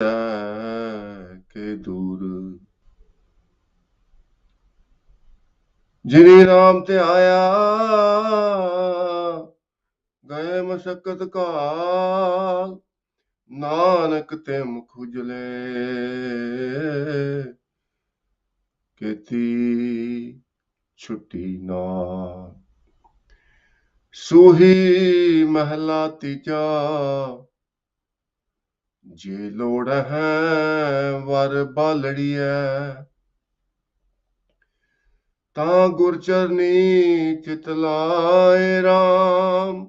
के दूर जिनी राम ते आया गए मशक्कत काल नानक ते मुख उजले केती छुट्टी नाल सूही महला तीजा जे लोड़ है वर बालड़िया तां गुरचरनी चित लाए राम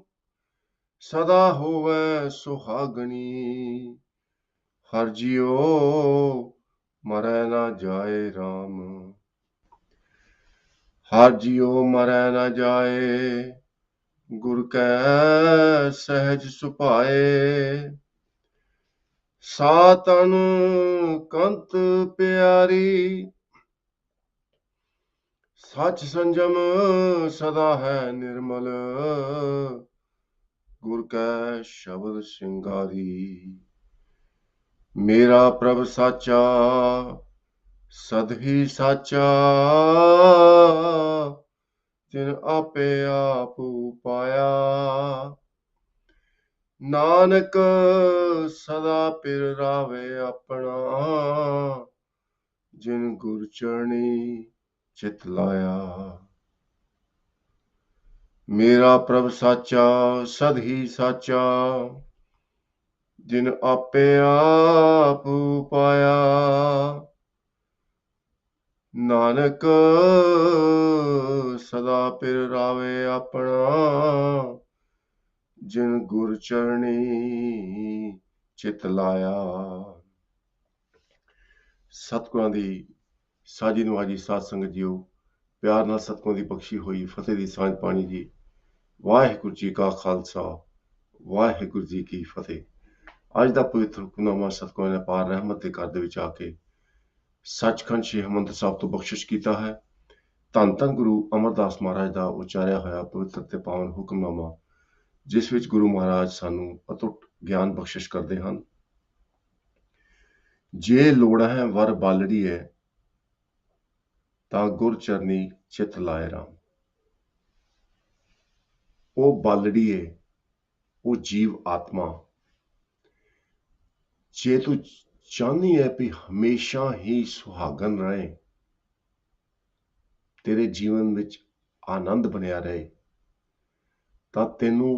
सदा होवे सुहागनी हर जियो मरै ना जाए राम हर जियो मरै ना जाए गुर कै सहज सुभाए सातन कंत प्यारी सच संजम सदा है निर्मल गुर कै शब्द सिंगारी मेरा प्रभ साचा सद ही साचा तिन आपे आप पाया नानक सदा पिर रावे अपना जिन गुर चरणी चित लाया मेरा प्रभ साचा सद ही साचा जिन आपे आप पाया नानक सदा पिर रावे अपना जिन गुर चरणी चित लाया सतगुਰਾਂ ਦੀ ਸਾਜੀ ਨਵਾਜੀ ਸਾਧ ਸੰਗਤ ਜੀਓ ਪਿਆਰ ਨਾਲ ਸਤਗੁਰਾਂ ਦੀ ਬਖਸ਼ੀ ਹੋਈ ਫਤਿਹ ਦੀ ਸਾਂਝ ਪਾਣੀ ਜੀ ਵਾਹਿਗੁਰੂ ਜੀ ਕਾ ਖਾਲਸਾ ਵਾਹਿਗੁਰੂ ਜੀ ਕੀ ਫਤਿਹ ਅੱਜ ਦਾ ਪਵਿੱਤਰ ਹੁਕਮਨਾਮਾ ਸਤਗੁਰਾਂ ਨੇ ਪਾਰ ਰਹਿਮਤ ਦੇ ਘਰ ਦੇ ਵਿੱਚ ਆ ਕੇ ਸੱਚਖੰਡ ਸ੍ਰੀ ਹਰਿਮੰਦਰ ਸਾਹਿਬ ਤੋਂ ਬਖਸ਼ਿਸ਼ ਕੀਤਾ ਹੈ ਧੰਨ ਧੰਨ ਗੁਰੂ ਅਮਰਦਾਸ ਮਹਾਰਾਜ ਦਾ ਉਚਾਰਿਆ ਹੋਇਆ ਪਵਿੱਤਰ ਤੇ ਪਾਵਨ ਹੁਕਮਨਾਮਾ ਜਿਸ ਵਿੱਚ ਗੁਰੂ ਮਹਾਰਾਜ ਸਾਨੂੰ ਅਤੁੱਟ ਗਿਆਨ ਬਖਸ਼ਿਸ਼ ਕਰਦੇ ਹਨ ਜੇ ਲੋੜ ਹੈ ਵਰ ਬਾਲੜੀ ਹੈ ਤਾਂ ਗੁਰ ਚਰਨੀ ਚਿਤ ਲਾਏ ਰਾਮ ਉਹ ਬਾਲੜੀ ਹੈ ਉਹ ਜੀਵ ਆਤਮਾ ਜੇ ਤੂੰ ਚਾਹੁੰਦੀ ਹੈ ਵੀ ਹਮੇਸ਼ਾ ਹੀ ਸੁਹਾਗਨ ਰਹੇ ਤੇਰੇ ਜੀਵਨ ਵਿੱਚ ਆਨੰਦ ਬਣਿਆ ਰਹੇ ਤਾਂ ਤੈਨੂੰ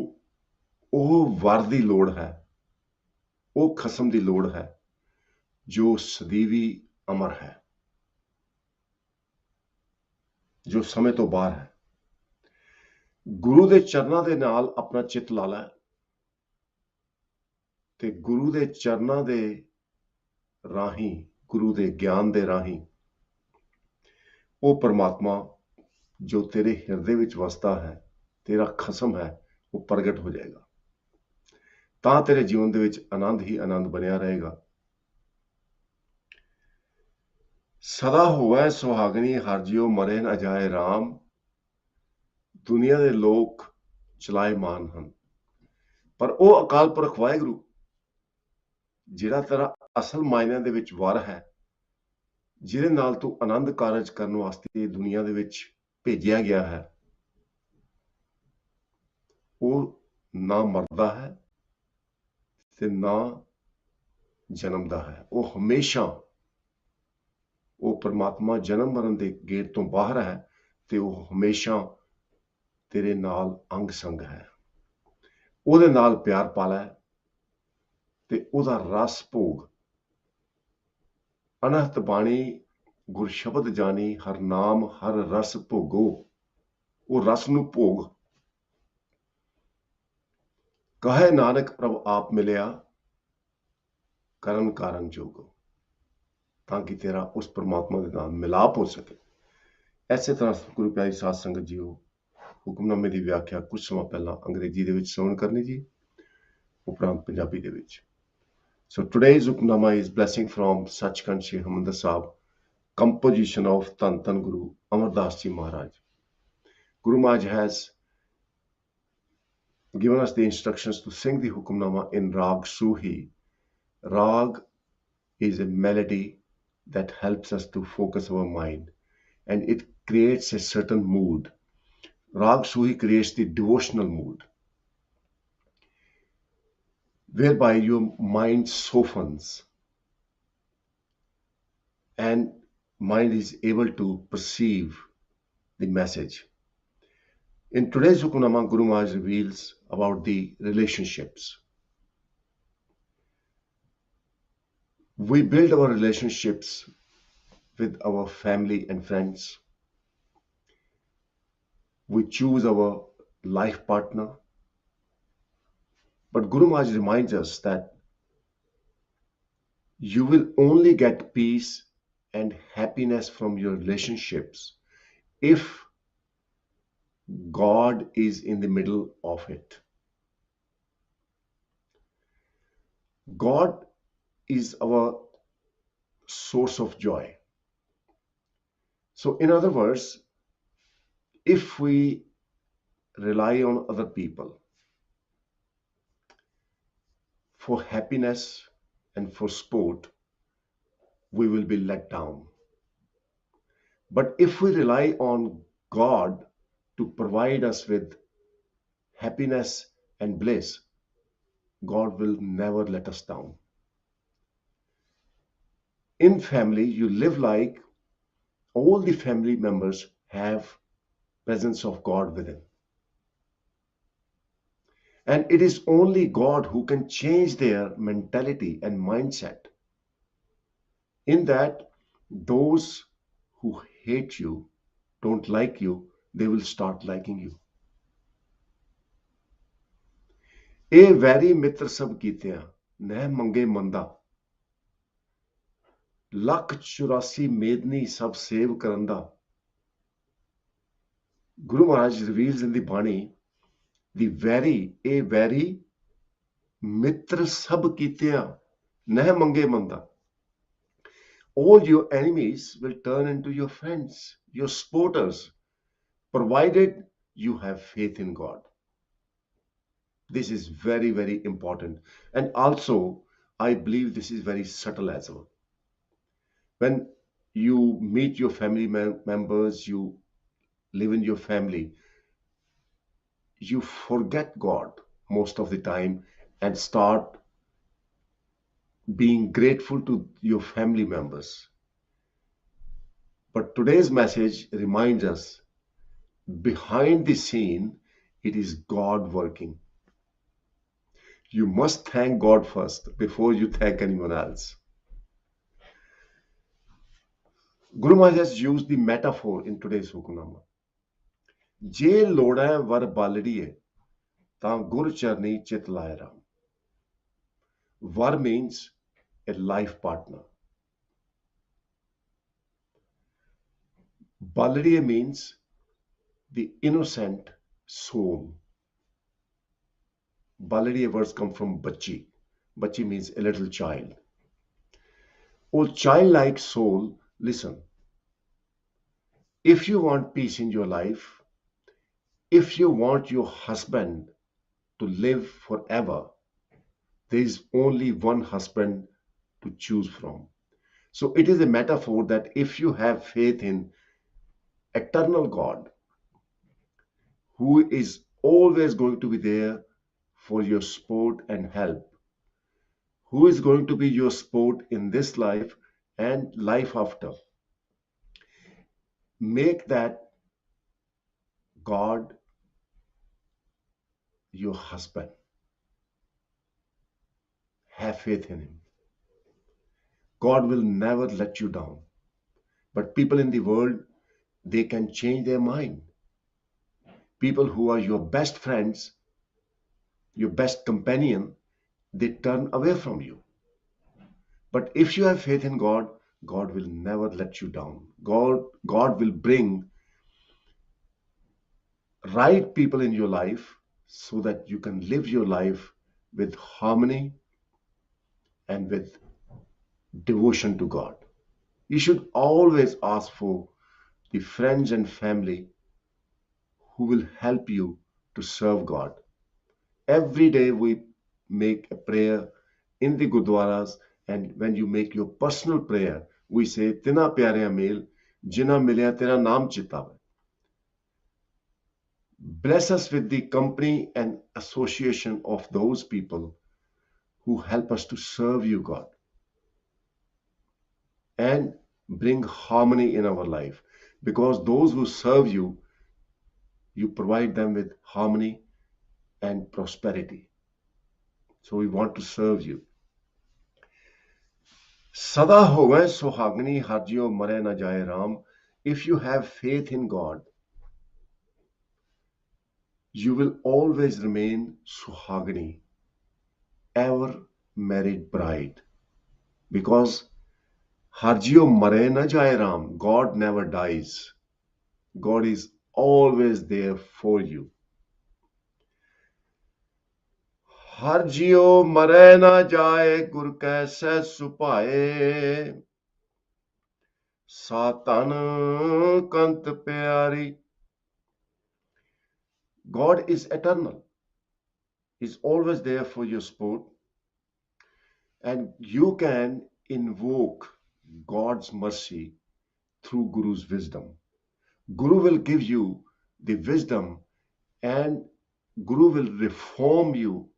ਉਹ ਵਰ ਦੀ ਲੋੜ ਹੈ ਉਹ ਖਸਮ ਦੀ ਲੋੜ ਹੈ ਜੋ ਸਦੀਵੀ ਅਮਰ ਹੈ ਜੋ ਸਮੇਂ ਤੋਂ ਬਾਹਰ ਹੈ ਗੁਰੂ ਦੇ ਚਰਨਾਂ ਦੇ ਨਾਲ ਆਪਣਾ ਚਿੱਤ ਲਾ ਲੈ ਤੇ ਗੁਰੂ ਦੇ ਚਰਨਾਂ ਦੇ ਰਾਹੀਂ ਗੁਰੂ ਦੇ ਗਿਆਨ ਦੇ ਰਾਹੀਂ ਉਹ ਪਰਮਾਤਮਾ ਜੋ ਤੇਰੇ ਹਿਰਦੇ ਵਿੱਚ ਵਸਦਾ ਹੈ ਤੇਰਾ ਖਸਮ ਹੈ ਉਹ ਪ੍ਰਗਟ ਹੋ ਜਾਏਗਾ ਤਾਂ ਤੇਰੇ ਜੀਵਨ ਦੇ ਵਿੱਚ ਆਨੰਦ ਹੀ ਆਨੰਦ ਬਣਿਆ ਰਹੇਗਾ ਸਦਾ ਹੋਵੇ ਸੁਹਾਗਣੀ ਹਰ ਜਿਉ ਮਰੇ ਨਾ ਜਾਏ ਰਾਮ ਦੁਨੀਆ ਦੇ ਲੋਕ ਚਲਾਏਮਾਨ ਹਨ ਪਰ ਉਹ ਅਕਾਲ ਪੁਰਖ ਵਾਹਿਗੁਰੂ ਜਿਹੜਾ ਤੇਰਾ ਅਸਲ ਮਾਇਨਿਆਂ ਦੇ ਵਿੱਚ ਵਰ ਹੈ ਜਿਹਦੇ ਨਾਲ ਤੂੰ ਆਨੰਦ ਕਾਰਜ ਕਰਨ ਵਾਸਤੇ ਦੁਨੀਆ ਦੇ ਵਿੱਚ ਭੇਜਿਆ ਗਿਆ ਹੈ ਉਹ ਨਾ ਮਰਦਾ ਹੈ ਤੇ ਨਾ ਜਨਮਦਾ ਹੈ ਉਹ ਹਮੇਸ਼ਾ ਉਹ ਪਰਮਾਤਮਾ ਜਨਮ ਮਰਨ ਦੇ ਗੇਟ ਤੋਂ ਬਾਹਰ ਹੈ ਤੇ ਉਹ ਹਮੇਸ਼ਾ ਤੇਰੇ ਨਾਲ ਅੰਗ ਸੰਗ ਹੈ ਉਹਦੇ ਨਾਲ ਪਿਆਰ ਪਾ ਲੈ ਤੇ ਉਹਦਾ ਰਸ ਭੋਗ ਅਨਹਤ ਬਾਣੀ ਗੁਰ ਸ਼ਬਦ ਜਾਣੀ ਹਰ ਨਾਮ ਹਰ ਰਸ ਭੋਗੋ ਉਹ ਰਸ ਨੂੰ ਭੋਗ ਕਹੇ ਨਾਨਕ ਪ੍ਰਭ ਆਪ ਮਿਲਿਆ ਕਰਨ ਕਾਰਨ ਜੋਗੋ ਤਾਂ ਕਿ ਤੇਰਾ ਉਸ ਪਰਮਾਤਮਾ ਦੇ ਨਾਲ ਮਿਲਾਪ ਹੋ ਸਕੇ ਐਸੇ ਤਰ੍ਹਾਂ ਗੁਰੂ ਪਿਆਰੀ ਸਾਧ ਸੰਗਤ ਜੀਓ ਹੁਕਮਨਾਮੇ ਦੀ ਵਿਆਖਿਆ ਕੁਝ ਸਮਾਂ ਪਹਿਲਾਂ ਅੰਗਰੇਜ਼ੀ ਦੇ ਵਿੱਚ ਸੁਣ ਕਰਨੀ ਜੀ ਉਪਰੰਤ ਪੰਜਾਬੀ ਦੇ ਵਿੱਚ So today's Hukmnama is blessing from Sachkhand Sri Harmandir Sahib, composition of Dhan Dhan Guru Amar Das Ji Maharaj. Guru Maharaj has given us the instructions to sing the Hukmnama in Rag Suhi. Rag is a melody that helps us to focus our mind, and it creates a certain mood. Rag Suhi creates the devotional mood, whereby your mind softens and mind is able to perceive the message. In today's Hukunama, Guru Maharaj reveals about the relationships. We build our relationships with our family and friends. We choose our life partner. But Guru Maharaj reminds us that you will only get peace and happiness from your relationships if God is in the middle of it. God is our source of joy. So, in other words, if we rely on other people for happiness and for sport, we will be let down. But if we rely on God to provide us with happiness and bliss, God will never let us down. In family, you live like all the family members have presence of God within. And it is only God who can change their mentality and mindset. In that, those who hate you, don't like you, they will start liking you. ਇਹ very ਮਿੱਤਰ ਸਭ ਕੀਤਿਆਂ ਨਹਿ ਮੰਗੇ ਮੰਦਾ ਲੱਖ 84 ਮੇਦਨੀ ਸਭ save ਕਰਨ ਦਾ. Guru Maharaj reveals in the Bani the very mitra sab kitya neh mange manda. All your enemies will turn into your friends, your supporters, provided you have faith in God. This is very important. And also, I believe this is very subtle as well. When you meet your family members, you live in your family, you forget God most of the time and start being grateful to your family members. But today's message reminds us behind the scene, it is God working. You must thank God first before you thank anyone else. Guru Maharaj has used the metaphor in today's Hukunama. ਜੇ ਲੋੜੈ ਵਰ ਬਾਲੜੀਏ ਤਾਂ ਗੁਰ ਚਰਨੀ ਚਿਤ ਲਾਇ Ram. Var means a life partner. Baladiya means the innocent soul. Baladiya words come from bachi. Bachi means a little child. Oh childlike soul, listen. If you want peace in your life, if you want your husband to live forever, there is only one husband to choose from. So it is a metaphor that if you have faith in eternal God, who is always going to be there for your support and help, who is going to be your support in this life and life after, make that God your husband. Have faith in him. God will never let you down. But people in the world, they can change their mind. People who are your best friends, your best companion, they turn away from you. But if you have faith in God, God will never let you down. God will bring right people in your life so that you can live your life with harmony and with devotion to God. You should always ask for the friends and family who will help you to serve God. Every day we make a prayer in the Gurdwaras And when you make your personal prayer, we say, Tina pyare mel, jina milya tera naam chitawe. Bless us with the company and association of those people who help us to serve you, God, and bring harmony in our life. Because those who serve you, you provide them with harmony and prosperity. So we want to serve you. Sada howe sohagni harjiyo mare na jaye Ram. If you have faith in God, you will always remain suhagni, ever married bride. Because harjiyo mare na jaye Ram, God never dies. God is always there for you. Harjiyo mare na jaye gur kaise supaye. Satan kant pyari. God is eternal. He's always there for your support. And you can invoke God's mercy through Guru's wisdom. Guru will give you the wisdom, and Guru will reform you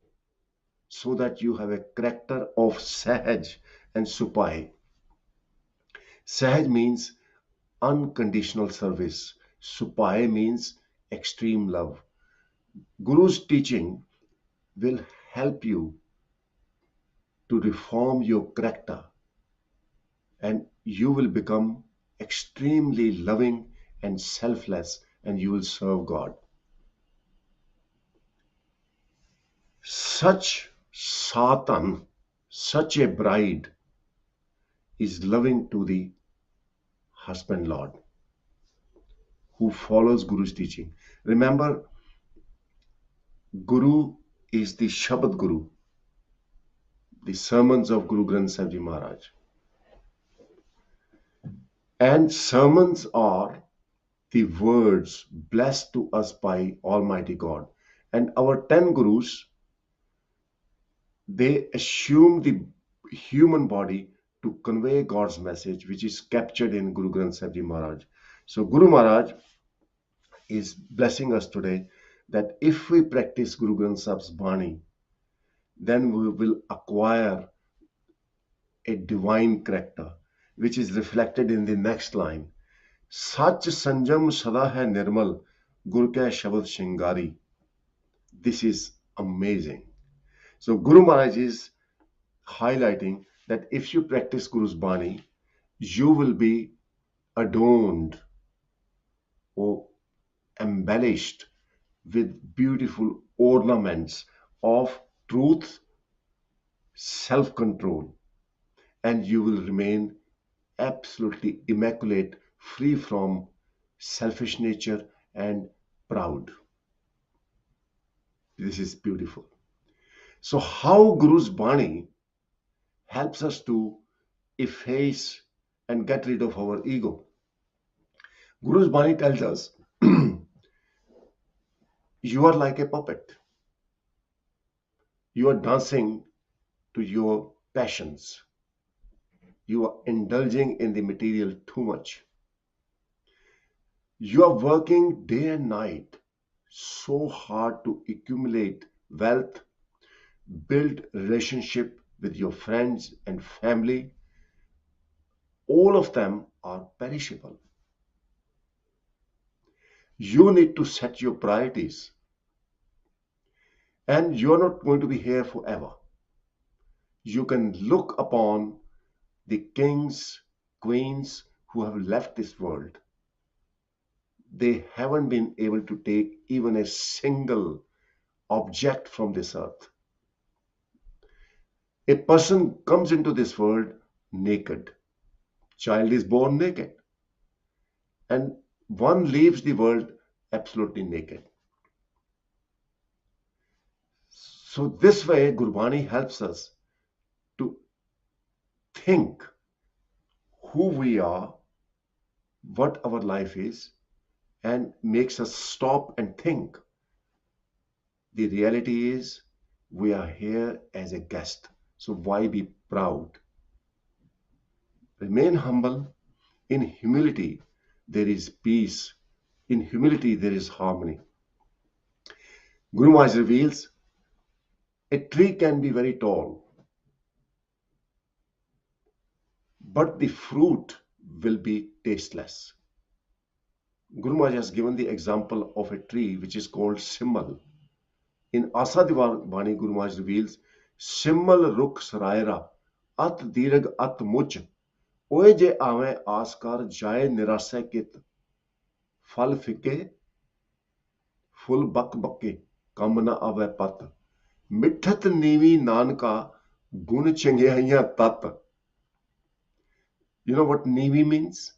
so that you have a character of Sahaj and Supai. Sahaj means unconditional service. Supai means extreme love. Guru's teaching will help you to reform your character, and you will become extremely loving and selfless, and you will serve God. Such Satan, such a bride, is loving to the husband Lord who follows Guru's teaching. Remember, Guru is the Shabad Guru, the sermons of Guru Granth Sahib Ji Maharaj. And sermons are the words blessed to us by Almighty God. And our 10 Gurus, they assume the human body to convey God's message, which is captured in Guru Granth Sahib Ji Maharaj. So Guru Maharaj is blessing us today that if we practice Guru Granth Sahib's Bani, then we will acquire a divine character, which is reflected in the next line. Sach sanjam sada hai nirmal, gur ka shabad shingari. This is amazing. So Guru Maharaj is highlighting that if you practice Guru's Bani, you will be adorned or embellished with beautiful ornaments of truth, self-control, and you will remain absolutely immaculate, free from selfish nature and proud. This is beautiful. So how Guru's Bani helps us to efface and get rid of our ego? Guru's Bani tells us, you are like a puppet. You are dancing to your passions. You are indulging in the material too much. You are working day and night so hard to accumulate wealth, build relationship with your friends and family. All of them are perishable. You need to set your priorities. And you're not going to be here forever. You can look upon the kings, queens who have left this world. They haven't been able to take even a single object from this earth. A person comes into this world naked. Child is born naked. And one leaves the world absolutely naked. So this way, Gurbani helps us to think who we are, what our life is, and makes us stop and think. The reality is we are here as a guest. So why be proud? Remain humble. In humility, there is peace. In humility, there is harmony. Guru Maharaj reveals a tree can be very tall, but the fruit will be tasteless. Guru Maharaj has given the example of a tree which is called Simmal. In Asa Bani, Guru Maharaj reveals, Simmal Rukh Saraira, At Dirag At Much, Oye Je Ave Askar Jaye Nirase Kit, Fal Fike, Ful Bak Bakke, Kamna Ave Pat, Mithat Nivi Nanka, Gun Chengaya Tat. You know what Nivi means?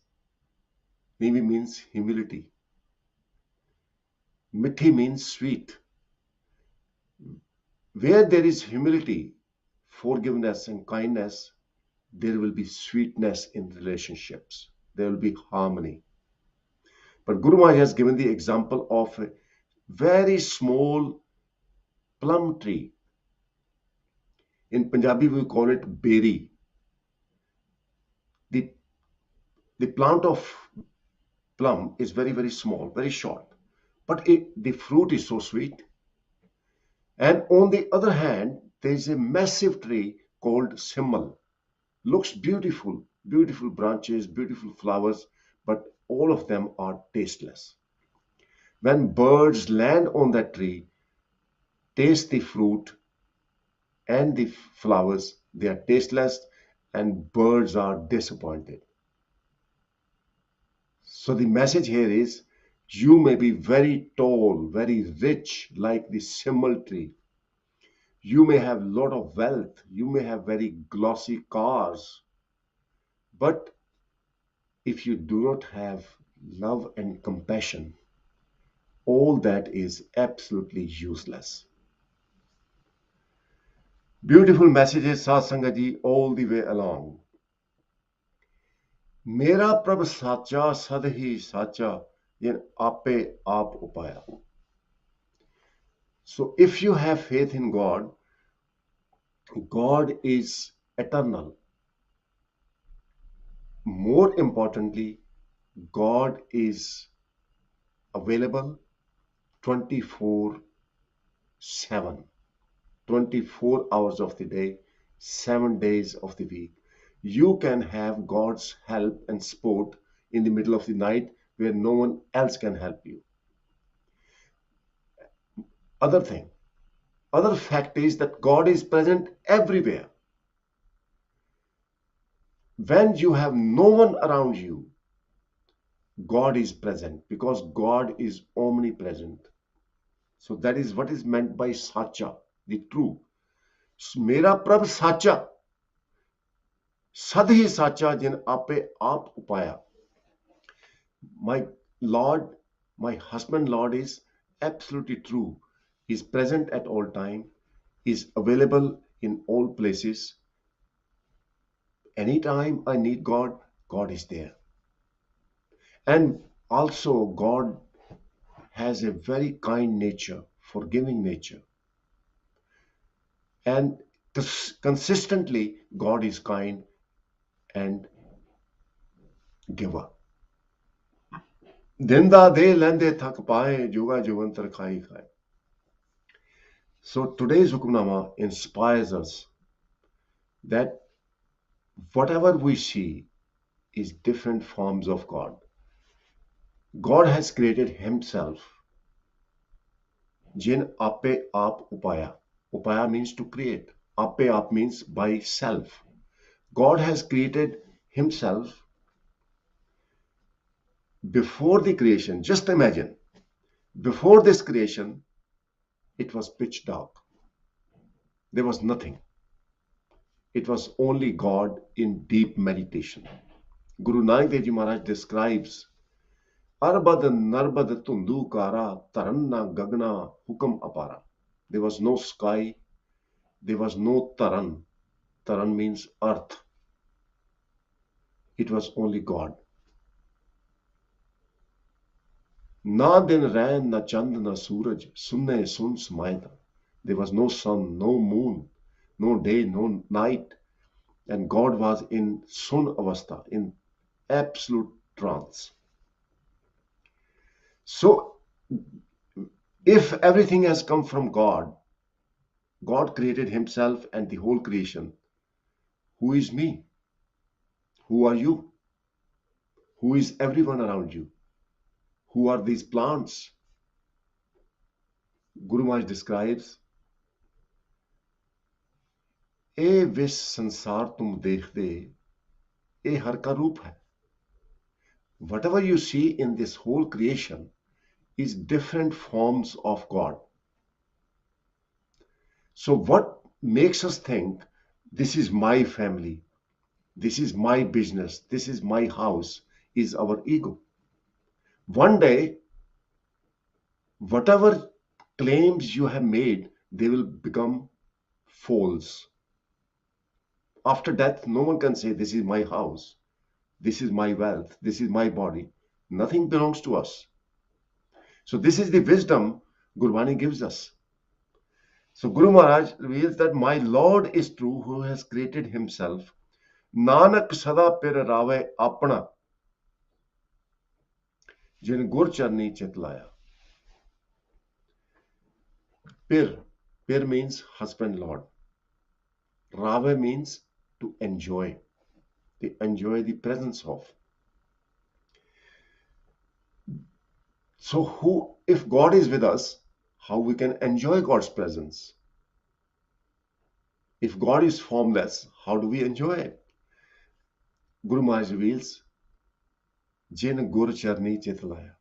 Nivi means humility. Mithi means sweet. Where there is humility, forgiveness, and kindness, there will be sweetness in relationships. There will be harmony. But Guru Maharaj has given the example of a very small plum tree. In Punjabi, we call it beri. The plant of plum is very, very small, very short, but the fruit is so sweet. And on the other hand, there is a massive tree called simmal. Looks beautiful, beautiful branches, beautiful flowers, but all of them are tasteless. When birds land on that tree, taste the fruit and the flowers, they are tasteless and birds are disappointed. So the message here is, you may be very tall, very rich like the simmal tree. You may have a lot of wealth. You may have very glossy cars. But if you do not have love and compassion, all that is absolutely useless. Beautiful messages, Satsanga ji, all the way along. Mera prabh sacha sadhi sacha yen ape aap upaya. So if you have faith in God, God is eternal. More importantly, God is available 24/7, 24 hours of the day, 7 days of the week. You can have God's help and support in the middle of the night where no one else can help you. Other fact is that God is present everywhere. When you have no one around you, God is present because God is omnipresent. So that is what is meant by Sacha, the true. Mera Prabh Sacha, Sadhi Sacha jin ape aap upaya. My Lord, my husband Lord is absolutely true. He is present at all time, he is available in all places. Anytime I need God, God is there. And also God has a very kind nature, forgiving nature. And consistently, God is kind and giver. Dinda de lende thak paaye, juga juvantar khai khai. So today's Hukamnama inspires us that whatever we see is different forms of God. God has created himself. Jin ape aap upaya. Upaya means to create. Ape aap means by self. God has created himself before the creation. Just imagine, before this creation, it was pitch dark. There was nothing. It was only God in deep meditation. Guru Nanak Dev Ji Maharaj describes Arbad Narbad Tundu Kara Taranna Gagna Hukam Apara. There was no sky, there was no Taran. Taran means earth. It was only God. Na din rain, na chand, na suraj, sunne sun smaita. There was no sun, no moon, no day, no night. and God was in sun avastha, in absolute trance. So, if everything has come from God, God created himself and the whole creation. Who is me? Who are you? Who is everyone around you? Who are these plants? Guru Maharaj describes, A wish संसार तुम देखते ए हर का रूप है. Whatever you see in this whole creation is different forms of God. So what makes us think this is my family, this is my business, this is my house, is our ego. One day, whatever claims you have made, they will become false. After death, no one can say, this is my house, this is my wealth, this is my body. Nothing belongs to us. So this is the wisdom Gurbani gives us. So Guru Maharaj reveals that my Lord is true who has created himself. Nanak sada pir rave apna, jin gur charni chitlaya. Pir means husband, Lord. Rave means to enjoy. They enjoy the presence of. So if God is with us, how we can enjoy God's presence? If God is formless, how do we enjoy it? Guru Maharaj reveals, Jin Gur Charni Chitlaya.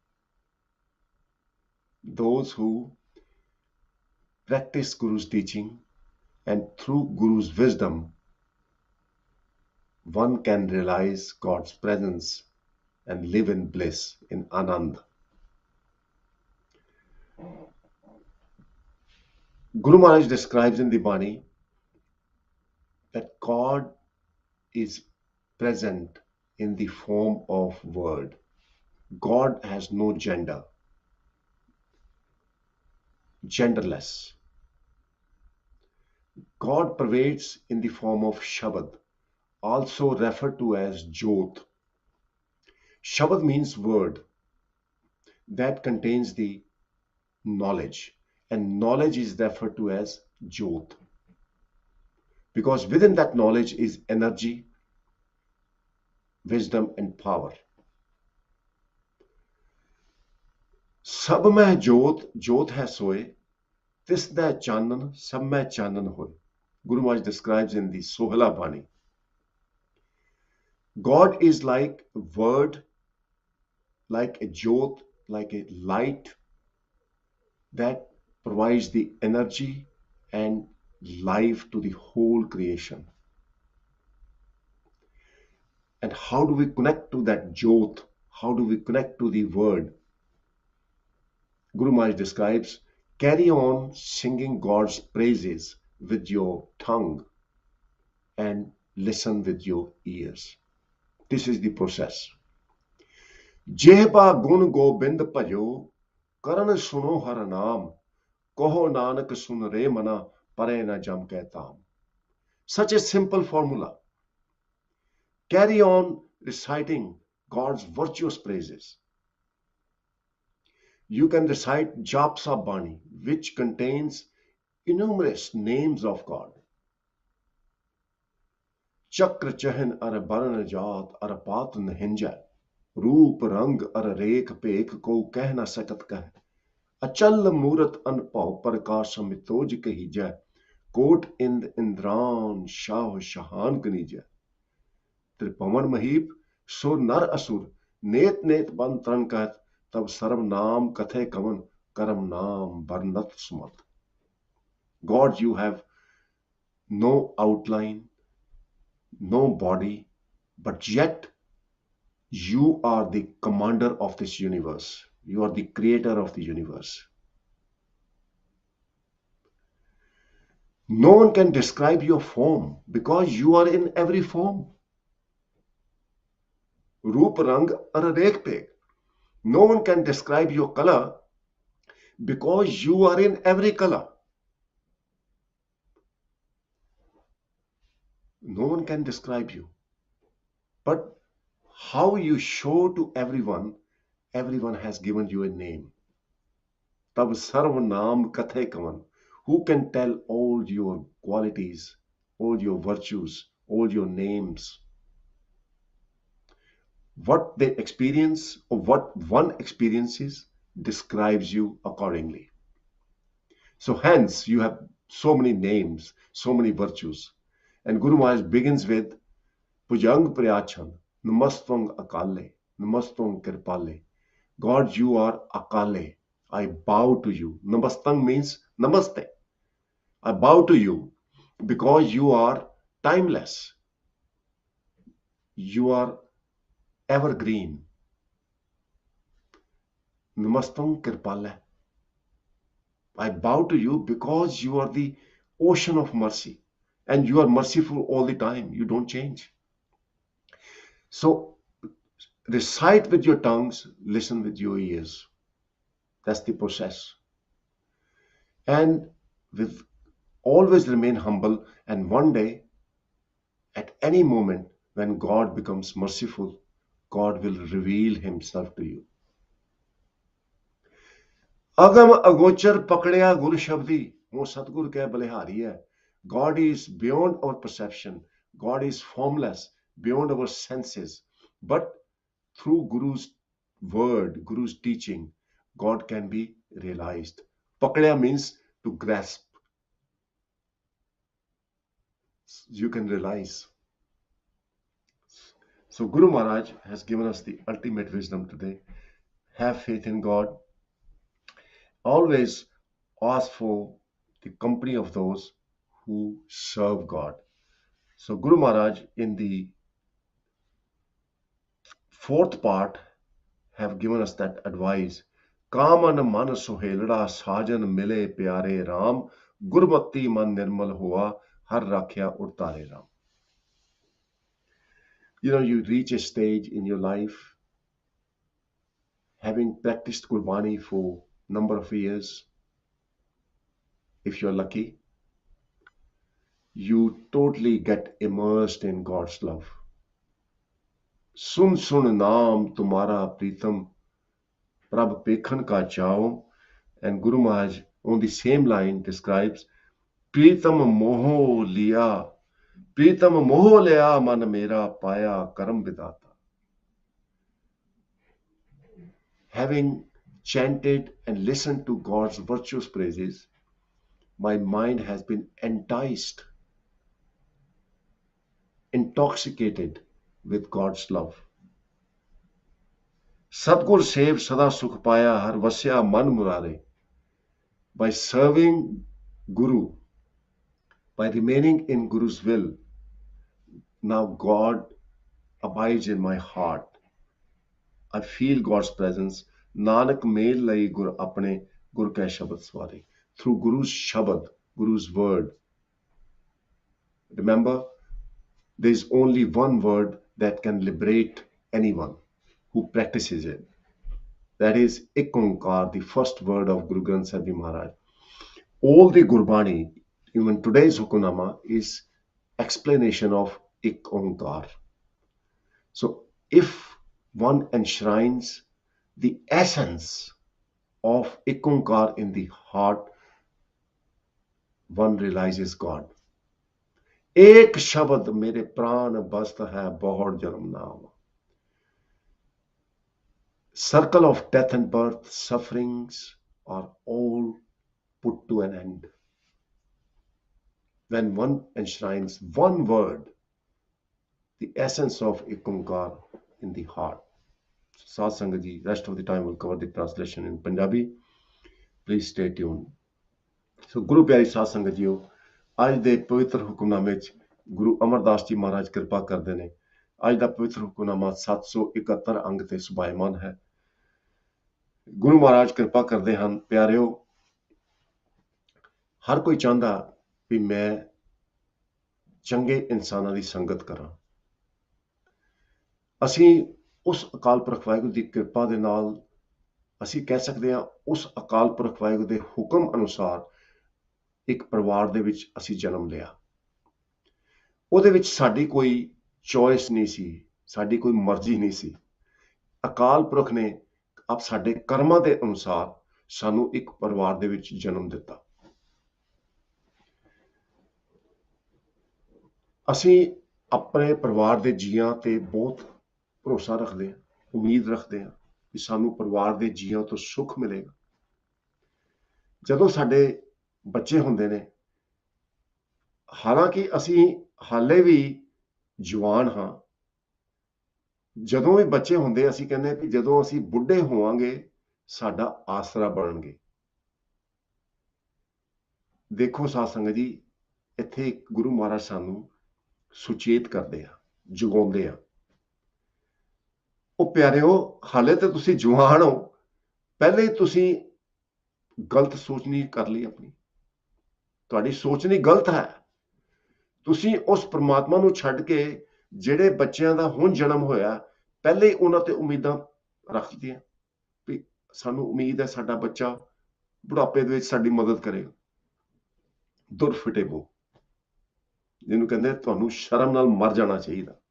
Those who practice Guru's teaching and through Guru's wisdom, one can realize God's presence and live in bliss, in Anand. Guru Maharaj describes in the Bani that God is present in the form of word. God has no gender, genderless. God pervades in the form of Shabad, also referred to as Jyot. Shabad means word that contains the knowledge, and knowledge is referred to as Jyot. Because within that knowledge is energy, wisdom, and power. Sab mein jyot, jyot hai soye, tis da chanan, sab mein chanan hoy. Guru Maharaj describes in the Sohala Bani. God is like a word, like a jyot, like a light that provides the energy and life to the whole creation. And how do we connect to that jyot? How do we connect to the word? Guru Maharaj describes, carry on singing God's praises with your tongue and listen with your ears. This is the process. Jehba gun gobind bhajo, karan suno har naam, koho nanak sun re mana, pare na jam ke taam. Such a simple formula. Carry on reciting God's virtuous praises. You can recite Japsa Bani, which contains innumerous names of God. Chakra chahan ar baran jaat ar paat nahinja, रूप रंग अर रेख पेख को कह न सकत कह, अचल मूरत अनपव प्रकाश मितोज कही जय, कोट इंद इंद्रान शाह शहान कनीजय. त्रिपवन महीप सुर नर असुर नेत नेत बन तरण कहत, तब सर्व नाम कथे कवन करम नाम बरनत सुमत. God, you have no outline, no body, but yet you are the commander of this universe. You are the creator of the universe. No one can describe your form because you are in every form. Roop rang ar rekh pek. No one can describe your color because you are in every color. No one can describe you. But how you show to everyone, everyone has given you a name. Tab sarv naam kathe kavan. Who can tell all your qualities, all your virtues, all your names? What they experience or what one experiences describes you accordingly. So hence you have so many names, so many virtues. And Guru Maharaj begins with Pujang Priyachan, Namastang Akale, Namastang Kirpale. God, you are Akale. I bow to you. Namastang means Namaste. I bow to you because you are timeless. You are evergreen. Namastang Kirpale. I bow to you because you are the ocean of mercy and you are merciful all the time. You don't change. So recite with your tongues, listen with your ears. That's the process. And with always remain humble, and one day, at any moment, when God becomes merciful, God will reveal himself to you. Agam agochar pakadya gur shabdi. वो सतगुरु कह बलिहारी है. God is beyond our perception. God is formless, beyond our senses. But through Guru's word, Guru's teaching, God can be realized. Pakadya means to grasp. You can realize. So Guru Maharaj has given us the ultimate wisdom today. Have faith in God. Always ask for the company of those who serve God. So Guru Maharaj in the fourth part have given us that advice. Kaman man sohelda sajan mile pyare Ram, Gurmati man nirmal hua, har rakhya urtare Ram. You reach a stage in your life, having practiced Gurbani for a number of years, if you're lucky, you totally get immersed in God's love. Sun sun naam tumhara pritam, prabh pekhan ka chao. And Guru Maharaj on the same line describes, Pritam moho liya, Pritam moho liya man mera paya karam vidata. Having chanted and listened to God's virtuous praises, my mind has been enticed, intoxicated with God's love. Sadgur sev sada sukh paya har vasya man murare. By serving Guru, by remaining in Guru's will, now God abides in my heart. I feel God's presence. Nanak mel lai gur apne gur ka shabad sware. Through Guru's shabad, Guru's word. Remember, there is only one word that can liberate anyone who practices it. That is Ik Onkar, the first word of Guru Granth Sahib Ji Maharaj. All the Gurbani, even today's Hukamnama, is explanation of Ik Onkar. So if one enshrines the essence of Ik Onkar in the heart, one realizes God. Ek shabad mere pran bast hai bahut janam naam. Circle of death and birth, sufferings are all put to an end. When one enshrines one word, the essence of Ik Onkar in the heart. Saad Sangat ji, rest of the time will cover the translation in Punjabi. Please stay tuned. So Guru Pyari Saad Sangat ji, ਅੱਜ ਦੇ ਪਵਿੱਤਰ ਹੁਕਮਨਾਮੇ ਵਿੱਚ ਗੁਰੂ ਅਮਰਦਾਸ ਜੀ ਮਹਾਰਾਜ ਕਿਰਪਾ ਕਰਦੇ ਨੇ। ਅੱਜ ਦਾ ਪਵਿੱਤਰ ਹੁਕਮਨਾਮਾ 771 ਅੰਗ ਤੇ ਸੁਭਾਇਮਾਨ ਹੈ। ਗੁਰੂ ਮਹਾਰਾਜ ਕਿਰਪਾ ਕਰਦੇ ਹਨ। ਪਿਆਰਿਓ, ਹਰ ਕੋਈ ਚਾਹੁੰਦਾ ਵੀ ਮੈਂ ਚੰਗੇ ਇਨਸਾਨਾਂ ਦੀ ਸੰਗਤ ਕਰਾਂ। ਅਸੀਂ ਉਸ ਅਕਾਲ ਪੁਰਖ ਵਾਹਿਗੁਰੂ ਦੀ ਕਿਰਪਾ ਦੇ ਨਾਲ ਅਸੀਂ ਕਹਿ ਸਕਦੇ ਹਾਂ ਉਸ ਅਕਾਲ ਪੁਰਖ ਵਾਹਿਗੁਰੂ ਦੇ ਹੁਕਮ ਅਨੁਸਾਰ ਇੱਕ ਪਰਿਵਾਰ ਦੇ ਵਿੱਚ ਅਸੀਂ ਜਨਮ ਲਿਆ। ਉਹਦੇ ਵਿੱਚ ਸਾਡੀ ਕੋਈ ਚੋਇਸ ਨਹੀਂ ਸੀ, ਸਾਡੀ ਕੋਈ ਮਰਜ਼ੀ ਨਹੀਂ ਸੀ। ਅਕਾਲ ਪੁਰਖ ਨੇ ਆਪ ਸਾਡੇ ਕਰਮਾਂ ਦੇ ਅਨੁਸਾਰ ਸਾਨੂੰ ਇੱਕ ਪਰਿਵਾਰ ਦੇ ਵਿੱਚ ਜਨਮ ਦਿੱਤਾ। ਅਸੀਂ ਆਪਣੇ ਪਰਿਵਾਰ ਦੇ ਜੀਆਂ ਤੇ ਬਹੁਤ ਭਰੋਸਾ ਰੱਖਦੇ ਹਾਂ, ਉਮੀਦ ਰੱਖਦੇ ਹਾਂ ਕਿ ਸਾਨੂੰ ਪਰਿਵਾਰ ਦੇ ਜੀਆਂ ਤੋਂ ਸੁੱਖ ਮਿਲੇਗਾ। ਜਦੋਂ ਸਾਡੇ ਬੱਚੇ ਹੁੰਦੇ ਨੇ, ਹਾਲਾਂਕਿ ਅਸੀਂ ਹਾਲੇ ਵੀ ਜਵਾਨ ਹਾਂ, ਜਦੋਂ ਵੀ ਬੱਚੇ ਹੁੰਦੇ ਅਸੀਂ ਕਹਿੰਦੇ ਕਿ ਜਦੋਂ ਅਸੀਂ ਬੁੱਢੇ ਹੋਵਾਂਗੇ ਸਾਡਾ ਆਸਰਾ ਬਣਨਗੇ। ਦੇਖੋ ਸਾਧ ਸੰਗਤ ਜੀ, ਇੱਥੇ ਗੁਰੂ ਮਹਾਰਾਜ ਸਾਨੂੰ ਸੁਚੇਤ ਕਰਦੇ ਆ, ਜਗਾਉਂਦੇ ਆ। ਉਹ ਪਿਆਰਿਓ, ਹਾਲੇ ਤੇ ਤੁਸੀਂ ਜਵਾਨ ਹੋ, ਪਹਿਲੇ ਤੁਸੀਂ ਗਲਤ ਸੋਚਣੀ ਕਰ ਲਈ ਆਪਣੀ। ਤੁਹਾਡੀ ਸੋਚਣੀ ਗਲਤ ਹੈ। ਤੁਸੀਂ ਉਸ ਪ੍ਰਮਾਤਮਾ ਨੂੰ ਛੱਡ ਕੇ ਜਿਹੜੇ ਬੱਚਿਆਂ ਦਾ ਹੁਣ ਜਨਮ ਹੋਇਆ, ਪਹਿਲੇ ਹੀ ਉਹਨਾਂ ਤੇ ਉਮੀਦਾਂ ਰੱਖ ਦਿੱਤੀਆਂ ਵੀ ਸਾਨੂੰ ਉਮੀਦ ਹੈ ਸਾਡਾ ਬੱਚਾ ਬੁਢਾਪੇ ਦੇ ਵਿੱਚ ਸਾਡੀ ਮਦਦ ਕਰੇਗਾ। ਦੁਰਫਿਟੇ ਮੂੰਹ, ਜਿਹਨੂੰ ਕਹਿੰਦੇ ਤੁਹਾਨੂੰ ਸ਼ਰਮ ਨਾਲ ਮਰ ਜਾਣਾ ਚਾਹੀਦਾ।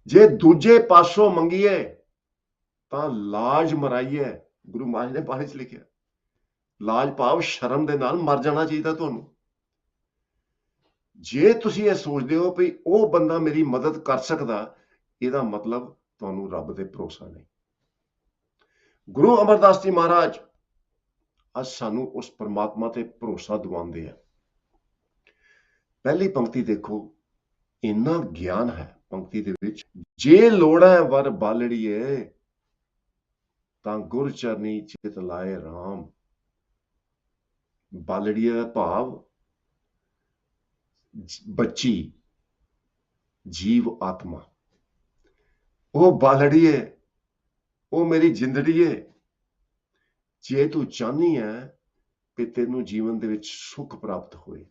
ਜੇ ਦੂਜੇ ਪਾਸੋਂ ਮੰਗੀਏ ਤਾਂ ਲਾਜ ਮਰਾਈਏ। ਗੁਰੂ ਮਹਾਰਾਜ ਨੇ ਬਾਣੀ 'ਚ ਲਿਖਿਆ, ਲਾਜ ਭਾਵ ਸ਼ਰਮ ਦੇ ਨਾਲ ਮਰ ਜਾਣਾ ਚਾਹੀਦਾ ਤੁਹਾਨੂੰ। ਜੇ ਤੁਸੀਂ ਇਹ ਸੋਚਦੇ ਹੋ ਵੀ ਉਹ ਬੰਦਾ ਮੇਰੀ ਮਦਦ ਕਰ ਸਕਦਾ, ਇਹਦਾ ਮਤਲਬ ਤੁਹਾਨੂੰ ਰੱਬ ਤੇ ਭਰੋਸਾ ਨਹੀਂ। ਗੁਰੂ ਅਮਰਦਾਸ ਜੀ ਮਹਾਰਾਜ ਅੱਜ ਸਾਨੂੰ ਉਸ ਪਰਮਾਤਮਾ ਤੇ ਭਰੋਸਾ ਦਿਵਾਉਂਦੇ ਆ। ਪਹਿਲੀ ਪੰਕਤੀ ਦੇਖੋ, ਇੰਨਾ ਗਿਆਨ ਹੈ ਪੰਕਤੀ ਦੇ ਵਿੱਚ। ਜੇ ਲੋੜੈ ਵਰ ਬਾਲੜੀਏ ਤਾਂ ਗੁਰ ਚਰਨੀ ਚਿਤ ਲਾਏ ਰਾਮ। ਬਾਲੜੀਏ ਦਾ ਭਾਵ ਬੱਚੀ, ਜੀਵ ਆਤਮਾ। ਉਹ ਬਾਲੜੀਏ, ਉਹ ਮੇਰੀ ਜਿੰਦੜੀਏ, ਜੇ ਤੂੰ ਚਾਹਨੀ ਹੈ ਕਿ ਤੈਨੂੰ ਜੀਵਨ ਦੇ ਵਿੱਚ ਸੁੱਖ ਪ੍ਰਾਪਤ ਹੋਏ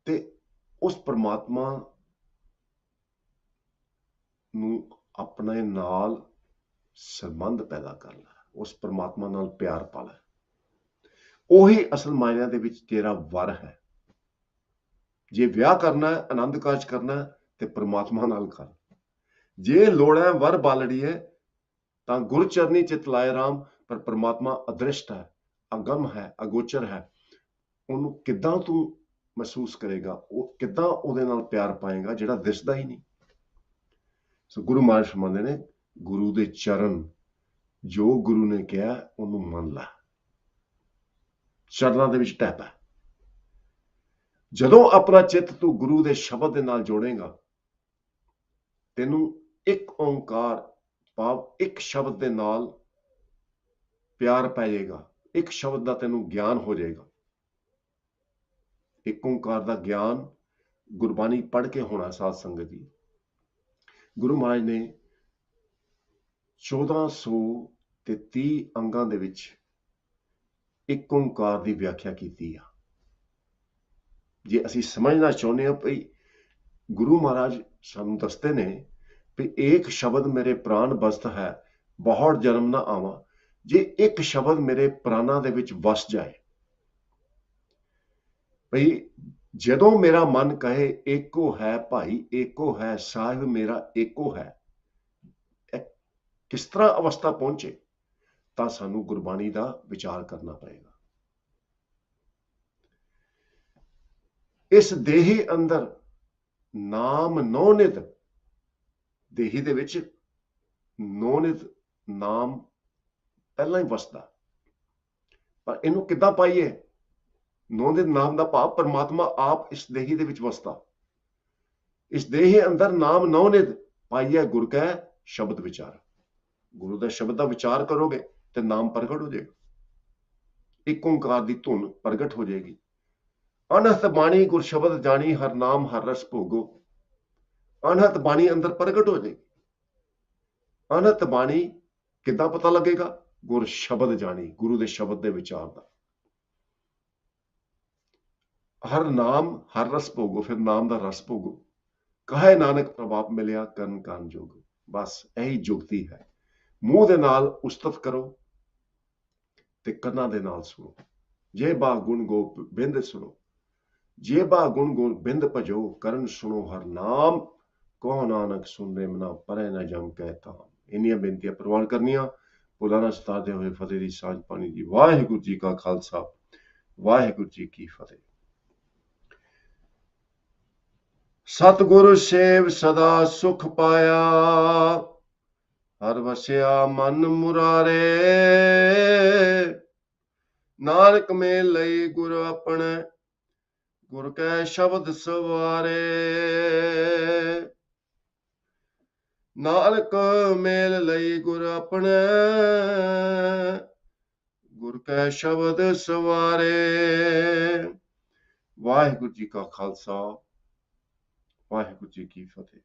ਤੇ ਉਸ ਪਰਮਾਤਮਾ ਨੂੰ ਆਪਣੇ ਨਾਲ ਸੰਬੰਧ ਪੈਦਾ ਕਰ ਲੈ, ਉਸ ਪਰਮਾਤਮਾ ਨਾਲ ਪਿਆਰ ਪਾ ਲੈ। ਉਹੀ ਅਸਲ ਮਾਇਨਿਆਂ ਦੇ ਵਿੱਚ ਤੇਰਾ ਵਰ ਹੈ। ਜੇ ਵਿਆਹ ਕਰਨਾ ਹੈ, ਆਨੰਦ ਕਾਰਜ ਕਰਨਾ ਤੇ ਪਰਮਾਤਮਾ ਨਾਲ ਕਰ। ਜੇ ਲੋੜ ਹੈ ਵਰ ਬਾਲੜੀਏ ਤਾਂ ਗੁਰ ਚਰਨੀ ਚਿਤ ਲਾਏ ਰਾਮ। ਪਰ ਪਰਮਾਤਮਾ ਅਦ੍ਰਿਸ਼ਟ ਹੈ, ਅਗਮ ਹੈ, ਅਗੋਚਰ ਹੈ। ਉਹਨੂੰ ਕਿੱਦਾਂ ਤੂੰ ਮਹਿਸੂਸ ਕਰੇਗਾ, ਉਹ ਕਿੱਦਾਂ ਉਹਦੇ ਨਾਲ ਪਿਆਰ ਪਾਏਗਾ ਜਿਹੜਾ ਦਿਸਦਾ ਹੀ ਨਹੀਂ। ਸੋ ਗੁਰੂ ਮਹਾਰਾਜ ਫਰਮਾਉਂਦੇ ਨੇ, ਗੁਰੂ ਦੇ ਚਰਨ, ਜੋ ਗੁਰੂ ਨੇ ਕਿਹਾ ਉਹਨੂੰ ਮੰਨ ਲੈ, ਚਰਨਾਂ ਦੇ ਵਿੱਚ ਢਹਿ ਪੈ। ਜਦੋਂ ਆਪਣਾ ਚਿੱਤ ਤੂੰ ਗੁਰੂ ਦੇ ਸ਼ਬਦ ਦੇ ਨਾਲ ਜੋੜੇਗਾ, ਤੈਨੂੰ ਇੱਕ ਓਂਕਾਰ ਭਾਵ ਇੱਕ ਸ਼ਬਦ ਦੇ ਨਾਲ ਪਿਆਰ ਪੈ ਜਾਏਗਾ, ਇੱਕ ਸ਼ਬਦ ਦਾ ਤੈਨੂੰ ਗਿਆਨ ਹੋ ਜਾਏਗਾ। ਇੱਕ ਓਂਕਾਰ ਦਾ ਗਿਆਨ ਗੁਰਬਾਣੀ ਪੜ੍ਹ ਕੇ ਹੋਣਾ। ਸਾਧ ਸੰਗਤ ਜੀ, ਗੁਰੂ ਮਹਾਰਾਜ ਨੇ 1430 ਅੰਗਾਂ ਦੇ ਵਿੱਚ ਇੱਕ ਓਂਕਾਰ ਦੀ ਵਿਆਖਿਆ ਕੀਤੀ ਆ। ਜੇ ਅਸੀਂ ਸਮਝਣਾ ਚਾਹੁੰਦੇ ਹਾਂ ਭਈ ਗੁਰੂ ਮਹਾਰਾਜ ਸਾਨੂੰ ਦੱਸਦੇ ਨੇ ਵੀ ਇੱਕ ਸ਼ਬਦ ਮੇਰੇ ਪ੍ਰਾਣ ਬਸਤ ਹੈ, ਬਹੁਤ ਜਨਮ ਨਾ ਆਵਾਂ। ਜੇ ਇੱਕ ਸ਼ਬਦ ਮੇਰੇ ਪ੍ਰਾਣਾਂ ਦੇ ਵਿੱਚ ਵਸ ਜਾਏ, ਭਈ ਜਦੋਂ ਮੇਰਾ ਮਨ ਕਹੇ ਏਕੋ ਹੈ ਭਾਈ, ਏਕੋ ਹੈ ਸਾਹਿਬ ਮੇਰਾ, ਏਕੋ ਹੈ, ਕਿਸ ਤਰ੍ਹਾਂ ਅਵਸਥਾ ਪਹੁੰਚੇ, ਤਾਂ ਸਾਨੂੰ ਗੁਰਬਾਣੀ ਦਾ ਵਿਚਾਰ ਕਰਨਾ ਪਏਗਾ। ਇਸ ਦੇਹੀ ਅੰਦਰ ਨਾਮ ਨੌ ਨਿਤ, ਦੇਹੀ ਦੇ ਵਿੱਚ ਨੌ ਨਿਤ ਨਾਮ ਪਹਿਲਾਂ ਹੀ ਵਸਦਾ, ਪਰ ਇਹਨੂੰ ਕਿੱਦਾਂ ਪਾਈਏ? ਨੌ ਨਿਤ ਨਾਮ ਦਾ ਭਾਵ ਪਰਮਾਤਮਾ ਆਪ ਇਸ ਦੇਹੀ ਦੇ ਵਿੱਚ ਵਸਦਾ। ਇਸ ਦੇਹੀ ਅੰਦਰ ਨਾਮ ਨੌ ਨਿਤ ਪਾਈਏ ਗੁਰ ਕੈ ਸ਼ਬਦ ਵਿਚਾਰ। ਗੁਰੂ ਦਾ ਸ਼ਬਦ ਦਾ ਵਿਚਾਰ ਕਰੋਗੇ ਤੇ ਨਾਮ ਪ੍ਰਗਟ ਹੋ ਜਾਏਗਾ, ਇੱਕ ਓਂਕਾਰ ਦੀ ਧੁਨ ਪ੍ਰਗਟ ਹੋ ਜਾਏਗੀ। ਅਨਹਤ ਬਾਣੀ ਗੁਰ ਸ਼ਬਦ ਜਾਣੀ, ਹਰ ਨਾਮ ਹਰ ਰਸ ਭੋਗੋ। ਅਨਹਤ ਬਾਣੀ ਅੰਦਰ ਪ੍ਰਗਟ ਹੋ ਜਾਏਗੀ। ਅਨਹਤ ਬਾਣੀ ਕਿੱਦਾਂ ਪਤਾ ਲੱਗੇਗਾ? ਗੁਰ ਸ਼ਬਦ ਜਾਣੀ, ਗੁਰੂ ਦੇ ਸ਼ਬਦ ਦੇ ਵਿਚਾਰ ਦਾ। ਹਰ ਨਾਮ ਹਰ ਰਸ ਭੋਗੋ, ਫਿਰ ਨਾਮ ਦਾ ਰਸ ਭੋਗੋ। ਕਹੇ ਨਾਨਕ ਪ੍ਰਭਾਪ ਮਿਲਿਆ ਕਰਨ ਕਾਰਨ ਜੋਗ। ਬਸ ਇਹੀ ਜੁਗਤੀ ਹੈ। ਮੂੰਹ ਦੇ ਨਾਲ ਉਸਤਤ ਕਰੋ ਤੇ ਕੰਨਾਂ ਦੇ ਨਾਲ ਸੁਣੋ। ਜੇ ਬਾ ਗੁਣ ਗੋਪ ਬਿੰਦ ਸੁਣੋ, ਜੇਬਾ ਗੁਣ ਗੁਣ ਬਿੰਦ ਭਜੋ ਕਰਨ ਸੁਣੋ ਹਰ ਨਾਮ ਕਹੋ ਨਾਨਕ ਸੁਣ ਰੇ ਮਨਾ ਪਰੇ ਨਾ ਜਮ ਕਹਿ ਤਾਮ। ਇੰਨੀਆਂ ਬੇਨਤੀਆਂ ਪ੍ਰਵਾਨ ਕਰਨੀਆਂ। ਭੁੱਲਾਂ ਨਾ ਸਤਾਰਦੇ ਹੋਏ ਫਤਿਹ ਦੀ ਸਾਂਝ ਪਾਣੀ ਦੀ। ਵਾਹਿਗੁਰੂ ਜੀ ਕਾ ਖਾਲਸਾ, ਵਾਹਿਗੁਰੂ ਜੀ ਕੀ ਫਤਿਹ। ਸਤਿਗੁਰ ਸੇਵ ਸਦਾ ਸੁਖ ਪਾਇਆ, ਹਰ ਵਸਿਆ ਮਨ ਮੁਰਾਰੇ। ਨਾਨਕ ਮੇਲ ਲਈ ਗੁਰ ਆਪਣੇ, ਗੁਰ ਕੈ ਸ਼ਬਦ ਸਵਾਰੇ। ਨਾਨਕ ਮੇਲ ਲਈ ਗੁਰ ਆਪਣੇ, ਗੁਰ ਕੈ ਸ਼ਬਦ ਸਵਾਰੇ। ਵਾਹਿਗੁਰੂ ਜੀ ਕਾ ਖਾਲਸਾ, ਵਾਹਿਗੁਰੂ ਜੀ ਕੀ ਫਤਿਹ।